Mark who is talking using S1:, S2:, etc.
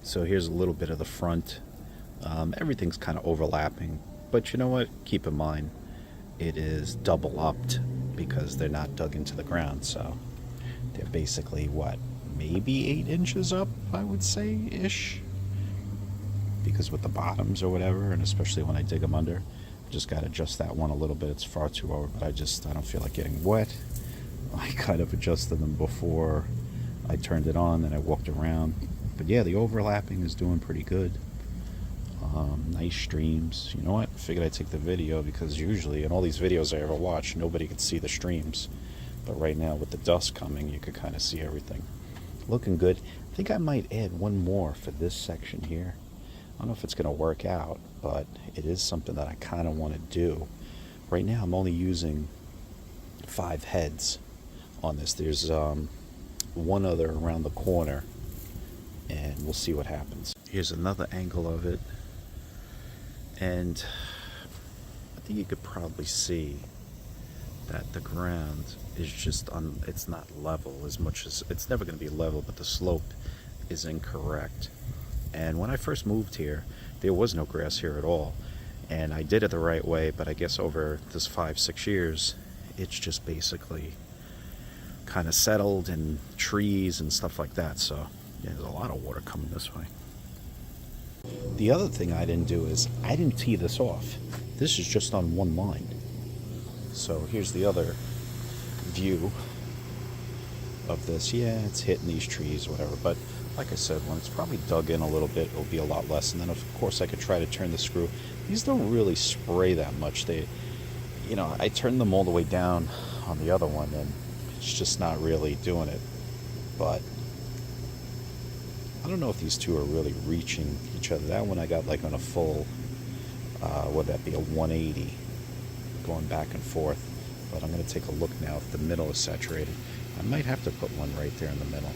S1: So here's a little bit of the front. Everything's kind of overlapping, but you know what? Keep in mind, it is double upped because they're not dug into the ground. So they're basically what, maybe 8 inches up, I would say, ish. Because with the bottoms or whatever, and especially when I dig them under, I just got to adjust that one a little bit. It's far too over, but I don't feel like getting wet. I kind of adjusted them before I turned it on, and I walked around. But yeah, the overlapping is doing pretty good. Nice streams. You know what? I figured I'd take the video because usually in all these videos I ever watch, nobody could see the streams. But right now with the dust coming, you could kind of see everything. Looking good. I think I might add one more for this section here. I don't know if it's going to work out, but it is something that I kind of want to do. Right now I'm only using 5 heads on this. There's one other around the corner, and we'll see what happens. Here's another angle of it, and I think you could probably see that the ground is just it's not level as much as it's never going to be level, but the slope is incorrect. And when I first moved here, there was no grass here at all, and I did it the right way, but I guess over this 5-6 years it's just basically kind of settled in trees and stuff like that. So yeah, there's a lot of water coming this way. The other thing I didn't do is I didn't tee this off. This is just on one line. So here's the other view of this. Yeah, it's hitting these trees or whatever, but like I said, when it's probably dug in a little bit, it'll be a lot less. And then of course I could try to turn the screw. These don't really spray that much. I turned them all the way down on the other one, and it's just not really doing it. But I don't know if these two are really reaching each other. That one I got like on a full, would that be a 180, going back and forth. But I'm going to take a look now if the middle is saturated. I might have to put one right there in the middle.